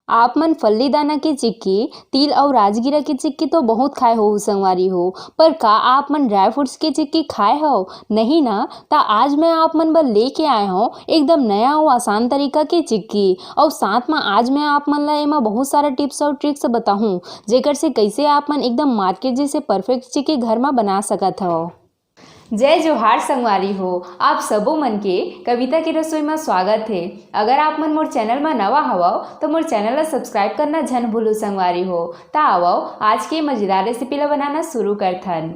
आप मन फल्ली दाना की चिक्की, तिल और राजगिरा की चिक्की तो बहुत खाए हो संगवारी हो। पर का आप मन ड्राई फ्रूट्स की चिक्की खाए हो? नहीं ना? ता आज मैं आप मन बर लेके आए हूँ एकदम नया और आसान तरीका की चिक्की। और साथ में आज मैं आप मन ला एमा बहुत सारा टिप्स और ट्रिक्स बताहूँ जेकर से कैसे आप मन एकदम मार्केट जैसे परफेक्ट चिक्की घर में बना सकत हो। जय जोहार संगवारी हो। आप सबो मन के कविता की रसोई में स्वागत है। अगर आप मन मोर चैनल में नवा हवो तो मोर चैनल ला सब्सक्राइब करना झन भूलो संगवारी हो। ता आवो आज की मजेदार रेसिपी ला बनाना शुरू करथन।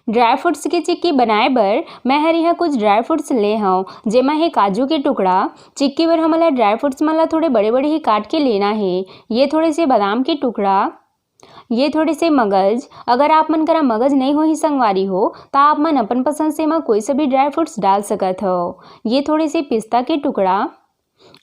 ड्राई फ्रूट्स की चिक्की बनाए बर मैं हर यहाँ कुछ ड्राई फ्रूट्स ले हूँ जेमा है काजू के टुकड़ा। चिक्की बर हमला ड्राई फ्रूट्स मला थोड़े बड़े बड़े ही काट के लेना है। ये थोड़े से बादाम के टुकड़ा, ये थोड़े से मगज। अगर आप मन करा मगज नहीं हो ही संगवारी हो तो आप मन अपन पसंद से कोई से भी ड्राई फ्रूट्स डाल सकत हो। ये थोड़े से पिस्ता के टुकड़ा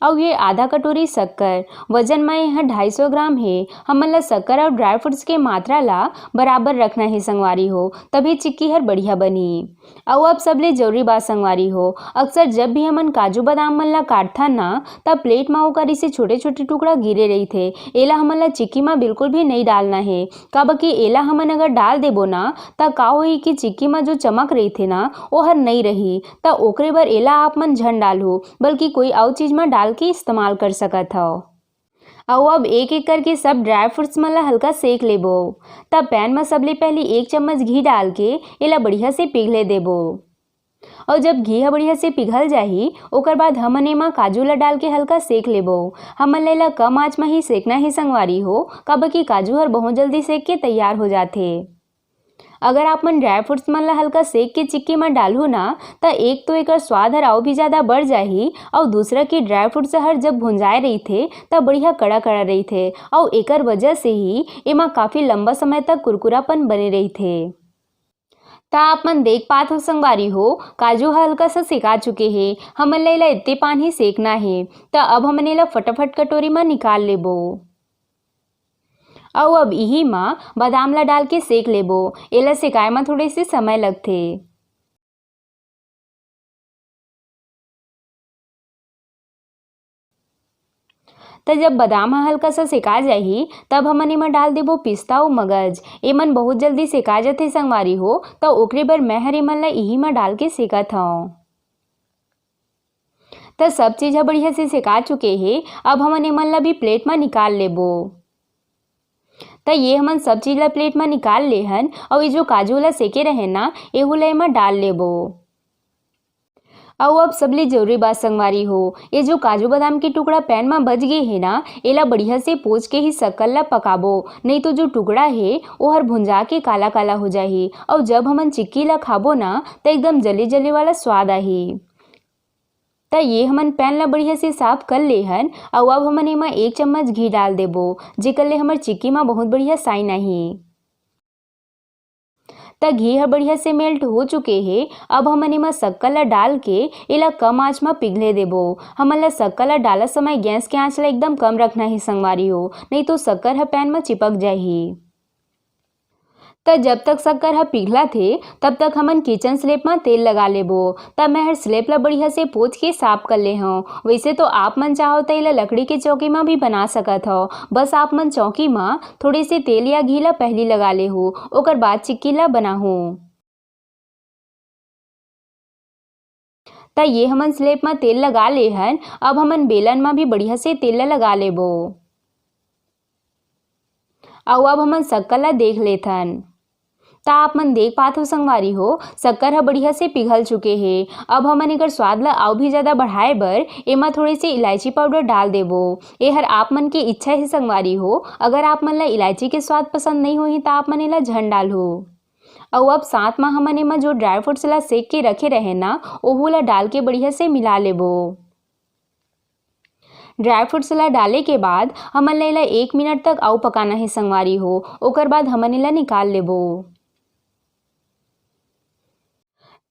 और ये आधा कटोरी शक्कर। वजन में यह 250 ग्राम है। हमन ला शक्कर और ड्राई फ्रूट्स के मात्रा ला बराबर रखना है संगवारी हो, तभी चिक्की हर बढ़िया बनी। और अब सबले जरूरी बात संगवारी हो, अक्सर जब भी हमन काजू बादाम मन ला काटथन ना तब प्लेट में ओकर से छोटे छोटे टुकड़ा गिरे रही थे। एला हमन ला चिक्की में बिल्कुल भी नहीं डालना है। काबर कि एला हमन अगर डाल देबो ना तब का होई कि चिक्की में जो चमक रही थे ना वो हर नहीं रही। तो ओकरे बर एला आप मन झन डालो बल्कि कोई और चीज में डाल के इस्तेमाल कर सकत हो। और अब एक एक करके सब ड्राई फ्रूट्स मन ला हल्का सेक लेबो। तब पैन में सबले पहले 1 चम्मच घी डाल के एला बढ़िया से पिघले देबो। और जब घी बढ़िया से पिघल जाही ओकर बाद हमन एमा काजू ला डाल के हल्का सेक लेबो। हमन ला कम आंच में ही सेकना ही संगवारी हो, काबर कि काजू हर बहुत जल्दी सेक के तैयार हो जाते। अगर आप मन ड्राई फ्रूट्स मन ला हल्का सेक के चिक्की में डालू ना तो एक तो एकर स्वाद हर और भी ज़्यादा बढ़ जाही और दूसरा कि ड्राई फ्रूट्स हर जब भुंजाए रही थे तब बढ़िया कड़ा कड़ा रही थे और एकर वजह से ही एमा काफ़ी लंबा समय तक कुरकुरापन बने रही थे। ता आप मन देख पात हो संगवारी हो काजू हल्का सा सेका चुके हैं। हमन ला इतने पान ही सेकना है। तो अब हमन एला फटाफट कटोरी में निकाल लेबो। और अब यही माँ बादाम ला डाल के सेक लेबो। एला सेकाए में थोड़े से समय लगथे। तो जब बादाम हल्का सा सेका जाही तब हमन एमा डाल देबो पिस्ता और मगज। एमन बहुत जल्दी सेका जाथे संगवारी हो, तो ओकरे बर मैं हर एमन ला यही में डाल के सेकत हूँ। तो सब चीज़ बढ़िया से सेका चुके हैं। अब हमन एमन ला भी प्लेट में निकाल लेबो। तो ये हमन सब चीज ला प्लेट में निकाल ले हन और ये जो काजू ला सेके रहे ना एहू ला एमा डाल लेबो। और अब सबले जरूरी बात संगवारी हो, ये जो काजू बादाम के टुकड़ा पैन में बच गए है ना एला बढ़िया से पोंछ के ही शक्कर ला पकाबो। नहीं तो जो टुकड़ा है वो हर भुंजा के काला काला हो जाही और जब हमन चिक्की ला खाबो ना तो एकदम जले जले वाला स्वाद आही। तो ये हमन पैन ला बढ़िया से साफ कर ले हन और अब हमन एमा 1 चम्मच घी डाल देबो जेकर ले हमर चिक्की में बहुत बढ़िया साइन आही। तो घी हर बढ़िया से मेल्ट हो चुके हैं। अब हमन एमा शक्कर ला डाल के एला कम आंच में पिघले देबो। हमन ला शक्कर ला डालत समय गैस के आंच ला एकदम कम रखना है संगवारी हो, नहीं तो शक्कर हर पैन में चिपक जाही। तो जब तक शक्कर हा पिघला थे तब तक हमन किचन स्लेब में तेल लगा लेबो। तब मैं हर स्लेब ला बढ़िया से पोंछ के साफ कर ले हूँ। वैसे तो आप मन चाहो तो इला लकड़ी के चौकी में भी बना सकत हो। बस आप मन चौकी में थोड़ी सी तेल या घी ला पहली लगा ले हो, ओकर बाद चिक्की ला बनाहू। तो ये हमन स्लेब में तेल लगा ले हन। अब हमन बेलन में भी बढ़िया से तेल ला लगा लेबो। और अब हमन शक्कर ला देख लेथन। ता आप मन देख पात हो संगवारी हो शक्कर ह बढ़िया से पिघल चुके हैं। अब हमन एकर स्वाद ला और भी ज़्यादा बढ़ाए बर एमा थोड़ी सी इलायची पाउडर डाल देबो। ये हर आप मन की इच्छा है संगवारी हो, अगर आप मन ला इलायची के स्वाद पसंद नहीं होही तो आप मन एला झन डालो। और अब साथ में हमन एमा जो ड्राई फ्रूट्स ला सेक के रखे रहे ना ओहू ला डाल के बढ़िया से मिला लेबो। ड्राई फ्रूट्स ला डाले के बाद हमन ला एला 1 मिनट तक और पकाना है संगवारी हो, ओकर बाद हमन एला निकाल लेबो।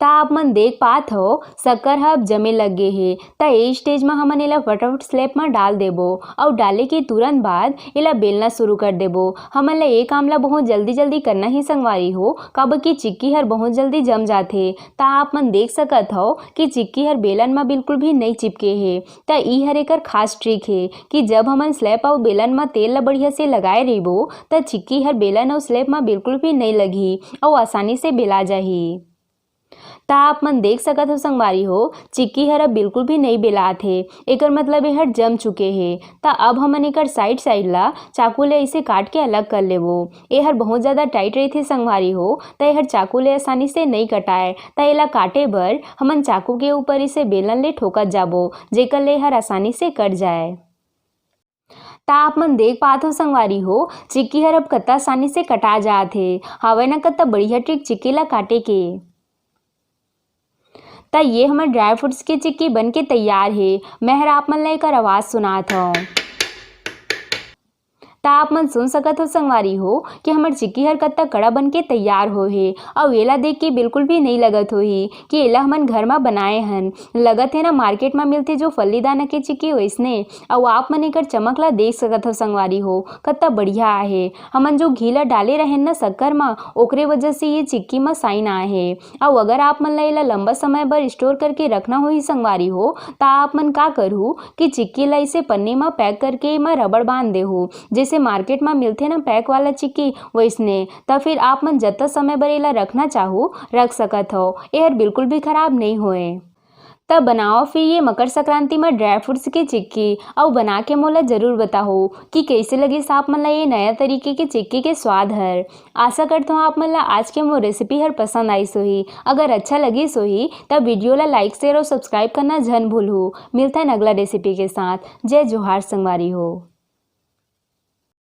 ता आप मन देख पात हो शक्कर ह अब जमे लगे हे। ता ए स्टेज में हमन एला फटाफट स्लैब में डाल देबो और डाले के तुरंत बाद एला बेलना शुरू कर देबो। हमन ला ए काम ला बहुत जल्दी जल्दी करना ही संगवारी हो, काबर की चिक्की हर बहुत जल्दी जम जाथे। ता आप मन देख सकत हो कि चिक्की हर बेलन में बिल्कुल भी नहीं चिपके हे। ता ई हर एकर खास ट्रिक हे कि जब हमन स्लैब और बेलन में तेल ला बढ़िया से लगाए रहिबो ता चिक्की हर बेलन और स्लैब में बिल्कुल भी नहीं लगी और आसानी से बेला जाही। ता आप मन देख सकत हो संगवारी हो चिक्की हर अब बिल्कुल भी नहीं बेलात हे, एकर मतलब ये हर जम चुके हे। ता अब हमन एकर साइड साइड ला चाकू ले इसे काट के अलग कर लेबो। ये हर बहुत ज़्यादा टाइट रहिथे संगवारी हो, ता ये हर चाकू ले आसानी से नहीं कटाए। ता एला काटे बर हमन चाकू के ऊपर इसे बेलन ले ठोकत जाबो, जेकर ले हर आसानी से कट जाए। ता आप मन देख पात हो संगवारी हो चिक्की हर अब कत्ता आसानी से कटा जात हे। हावय ना कत्ता बढ़िया ट्रिक चिक्की ला काटे के। ता ये हमर ड्राई फ्रूट्स की चिक्की बन के तैयार है। मैं हर आप मन ला एकर आवाज़ सुनात हूँ। ता आप मन सुन सकत हो संगवारी हो कि हमर चिक्की हर कत्ता कड़ा बन के तैयार हो हे और एला देख के बिल्कुल भी नहीं लगत होही कि एला हमन घर में बनाए हन। लगत है ना मार्केट में मिलती जो फल्ली दाना के चिक्की वैसने। और आप मन एकर चमक ला देख सकत हो संगवारी हो कत्ता बढ़िया आहे। हमन जो घी ला डाले रहेन ना शक्कर में ओकरे वजह से ये चिक्की में साइन आए हे। और अगर आप मन ला एला लंबा समय बर स्टोर करके रखना होही संगवारी हो ता आप मन का करहु कि चिक्की ला इसे पन्नी में पैक करके एमा रबड़ बांध देहु, जैसे मार्केट में मिलथे ना पैक वाला चिक्की वैसने। ता फिर आप मन जत्ता समय बर एला रखना चाहो रख सकत हो, एहर बिल्कुल भी खराब नहीं होए। तब बनाओ फिर ये मकर संक्रांति में ड्राई फ्रूट्स की चिक्की और बना के मोला जरूर बताओ कि कैसे लगी आप मन ला ये नया तरीके के चिक्की के स्वाद हर। आशा करता हूँ आप मन ला आज के मोर रेसिपी हर पसंद आई सोही। अगर अच्छा लगी सोही तब वीडियो ला लाइक शेयर और सब्सक्राइब करना जन भूलू। मिलता है अगला रेसिपी के साथ। जय जोहार संगवारी हो।